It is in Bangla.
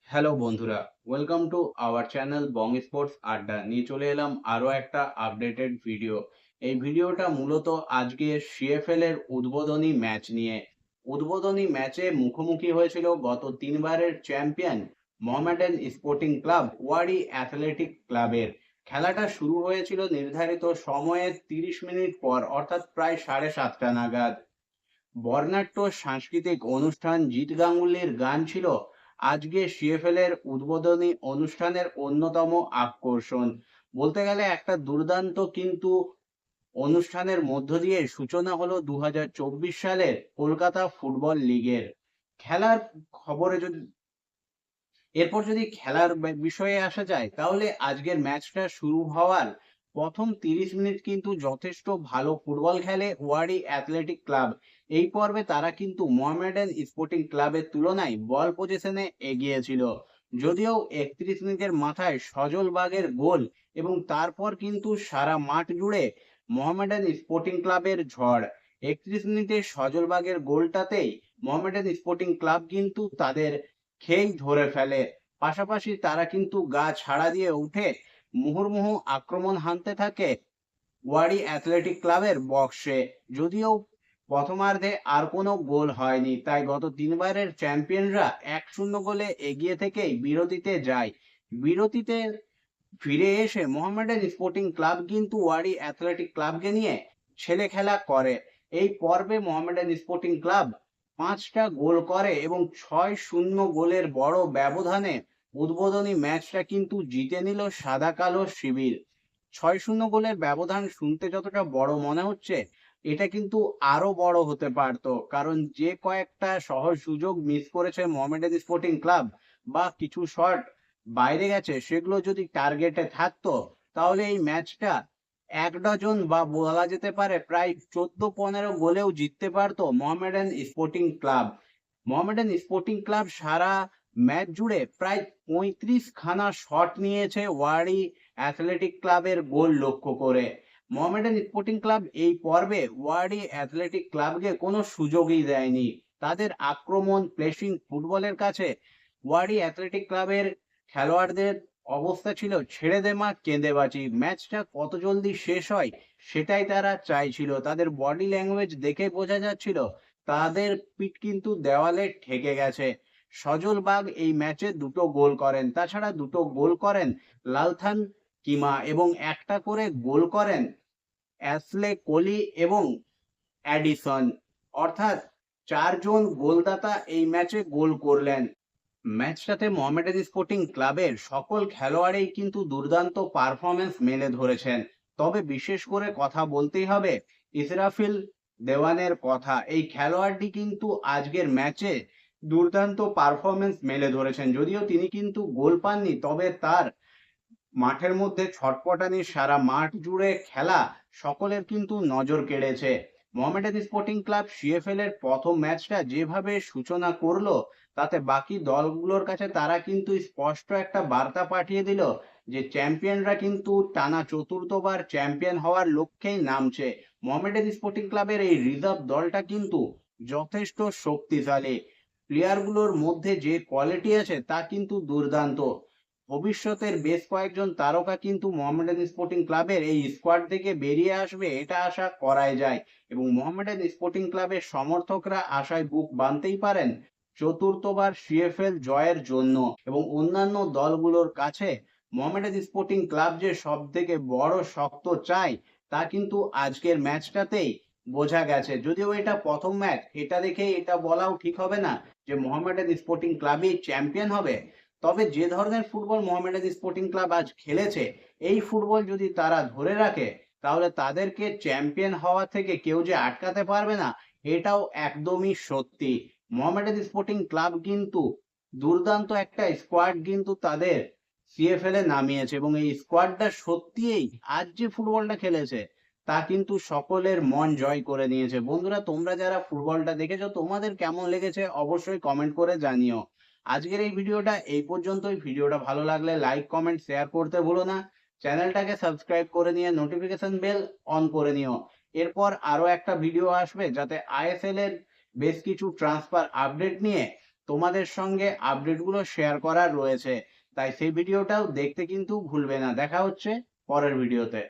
হ্যালো বন্ধুরা, welcome to our channel Bong sports আড্ডা। নিয়ে চলে এলাম আরো একটা আপডেটেড ভিডিও। এই ভিডিওটা মূলত আজকে সিএফএল এর উদ্বোধনী ম্যাচ নিয়ে। উদ্বোধনী ম্যাচে মুখোমুখি হয়েছিল গত তিনবারের চ্যাম্পিয়ন মোহামেডান স্পোর্টিং ক্লাব ওয়ারি অ্যাথলেটিক ক্লাবের। খেলাটা শুরু হয়েছিল নির্ধারিত সময়ের 30 মিনিট পর, অর্থাৎ প্রায় 7:30 নাগাদ। বর্ণাঢ্য সাংস্কৃতিক অনুষ্ঠান জিৎ গাঙ্গুলির গান ছিল আজকে সিএফএল এর উদ্বোধনী অনুষ্ঠানের অন্যতম আকর্ষণ। বলতে গেলে একটা দুর্দান্ত কিন্তু অনুষ্ঠানের মধ্য দিয়ে সূচনা হলো 2024 সালের কলকাতা ফুটবল লিগের। খেলার খবরে যদি এরপর যদি খেলার বিষয়ে আসা যায়, তাহলে আজকের ম্যাচটা শুরু হওয়ার প্রথম 30 মিনিট কিন্তু যথেষ্ট ভালো ফুটবল খেলে ওয়ারি অ্যাথলেটিক ক্লাব। এই পর্বে তারা কিন্তু মোহামেডান স্পোর্টিং ক্লাবের তুলনায় বল পজিশনে এগিয়ে ছিল। যদিও 31 মিনিটের মাথায় সজল বাগের গোল এবং তারপর কিন্তু সারা মাঠ জুড়ে মোহামেডান স্পোর্টিং ক্লাবের ঝড়। 31 মিনিটে সজল বাগের গোলটাতেই মোহামেডান স্পোর্টিং ক্লাব কিন্তু তাদের খেই ধরে ফেলে। পাশাপাশি তারা কিন্তু গা ছাড়া দিয়ে উঠে মুহুর্মুহু আক্রমণ হানতে থাকে ওয়ারি অ্যাথলেটিক ক্লাবের বক্সে। যদিও প্রথমার্ধে আর কোনো গোল হয়নি, তাই গত তিনবারের চ্যাম্পিয়নরা 1-0 গোলে এগিয়ে থেকেই বিরতিতে যায়। বিরতিতে ফিরে এসে মোহামেডান স্পোর্টিং ক্লাব কিন্তু ওয়ারি অ্যাথলেটিক ক্লাবকে নিয়ে ছেলে খেলা করে। এই পর্বে মোহামেডান স্পোর্টিং ক্লাব 5টা গোল করে এবং 6-0 গোলের বড় ব্যবধানে উদ্বোধনী ম্যাচটা কিন্তু জিতে নিল সাদা কালো শিবির। 6-0 গোলের ব্যবধান শুনতে যতটা বড় মনে হচ্ছে, এটা কিন্তু আরো বড় হতে পারতো, কারণ যে কয়েকটা সহজ সুযোগ মিস করেছে মোহামেডান স্পোর্টিং ক্লাব বা কিছু শট বাইরে গেছে, সেগুলো যদি টার্গেটে থাকতো, তাহলে এই ম্যাচটা 1 ডজন বা বলা যেতে পারে প্রায় 14-15 গোলেও জিততে পারতো Mohammedan Sporting Club. Mohammedan Sporting Club সারা ম্যাচ জুড়ে প্রায় 35খানা শট নিয়েছে ওয়ারি অ্যাথলেটিক ক্লাবের গোল লক্ষ্য করে। মোহামেডান স্পোর্টিং ক্লাব এই পর্বে ওয়ারি অ্যাথলেটিক ক্লাবকে কোনো সুযোগই দেয়নি। তাদের আক্রমণ প্লেসিং ফুটবলের কাছে ওয়ারি অ্যাথলেটিক ক্লাবের খেলোয়াড়দের অবস্থা ছিল ছেড়ে দে মা কেঁদে বাঁচি। ম্যাচটা কত জলদি শেষ হয় সেটাই তারা চাইছিল। তাদের বডি ল্যাঙ্গুয়েজ দেখে বোঝা যাচ্ছিল তাদের পিঠ কিন্তু দেওয়ালে ঠেকে গেছে। সজল বাগ এই ম্যাচে 2টো গোল করেন, তাছাড়া 2টো গোল করেন লালথান কিমা এবং একটা করে গোল করেন অ্যাসলে কোলি এবং অ্যাডিসন। অর্থাৎ 4জন গোলদাতা এই ম্যাচে গোল করলেন। ম্যাচটাতে মোহামেডান স্পোর্টিং ক্লাবের সকল খেলোয়াড়ই কিন্তু দুর্দান্ত পারফরমেন্স মেলে ধরেছেন। তবে বিশেষ করে কথা বলতেই হবে ইসরাফিল দেওয়ানের কথা। এই খেলোয়াড়টি কিন্তু আজকের ম্যাচে দুর্দান্ত পারফরমেন্স মেলে ধরেছেন। যদিও তিনি কিন্তু গোল পাননি, তবে তার মাঠের মধ্যে ছটপটানি, সারা মাঠ জুড়ে খেলা সকলের কিন্তু নজর কেড়েছে। মোহামেডান স্পোর্টিং ক্লাব সিএফএল এর প্রথম ম্যাচটা যেভাবে সূচনা করলো, তাতে বাকি দলগুলোর কাছে তারা কিন্তু স্পষ্ট একটা বার্তা পাঠিয়ে দিল যে চ্যাম্পিয়নরা কিন্তু টানা চতুর্থবার চ্যাম্পিয়ন হওয়ার লক্ষ্যেই নামছে। মোহামেডান স্পোর্টিং ক্লাবের এই রিজার্ভ দলটা কিন্তু যথেষ্ট শক্তিশালী। প্লেয়ারগুলোর মধ্যে যে কোয়ালিটি আছে তা কিন্তু দুর্দান্ত। ভবিষ্যতের বেশ কয়েকজন তারকা কিন্তু মোহামেডান স্পোর্টিং ক্লাবের এই স্কোয়াড থেকে বেরিয়ে আসবে, এটা আশা করাই যায়। এবং মোহামেডান স্পোর্টিং ক্লাবের সমর্থকরা আশায় বুক বাঁধতেই পারেন চতুর্থবার সিএফএল জয়ের জন্য। এবং অন্যান্য দলগুলোর কাছে মোহামেডান স্পোর্টিং ক্লাব যে সব থেকে বড় শক্ত চায়, তা কিন্তু আজকের ম্যাচটাতেই বোঝা গেছে। যদিও এটা প্রথম ম্যাচ, এটা দেখে এটা বলাও ঠিক হবে না যে মোহামেডান স্পোর্টিং ক্লাবই চ্যাম্পিয়ন হবে। তবে যে ধরনের ফুটবল মোহামেডান স্পোর্টিং ক্লাব আজ খেলেছে, এই ফুটবল যদি তারা ধরে রাখে, তাহলে তাদেরকে চ্যাম্পিয়ন হওয়া থেকে কেউ যে আটকাতে পারবে না, এটাও একদমই সত্যি। মোহামেডান স্পোর্টিং ক্লাব কিন্তু দুর্দান্ত একটা স্কোয়াড কিন্তু তাদের সিএফএল এ নামিয়েছে এবং এই স্কোয়াডটা সত্যিই আজ যে ফুটবলটা খেলেছে তা কিন্তু সকলের মন জয় করে নিয়েছে। বন্ধুরা, তোমরা যারা ফুটবলটা দেখেছো, তোমাদের কেমন লেগেছে অবশ্যই কমেন্ট করে জানিও। আজকের এই ভিডিওটা এই পর্যন্তই। ভিডিওটা ভালো লাগলে লাইক কমেন্ট শেয়ার করতে ভুলো না। চ্যানেলটাকে সাবস্ক্রাইব করে নিয়ে নোটিফিকেশন বেল অন করে নিও। এরপর আরো একটা ভিডিও আসবে যাতে আইএসএল এর বেশ কিছু ট্রান্সফার আপডেট নিয়ে তোমাদের সঙ্গে আপডেটগুলো শেয়ার করার রয়েছে, তাই সেই ভিডিওটাও দেখতে কিন্তু ভুলবে না। দেখা হচ্ছে পরের ভিডিওতে।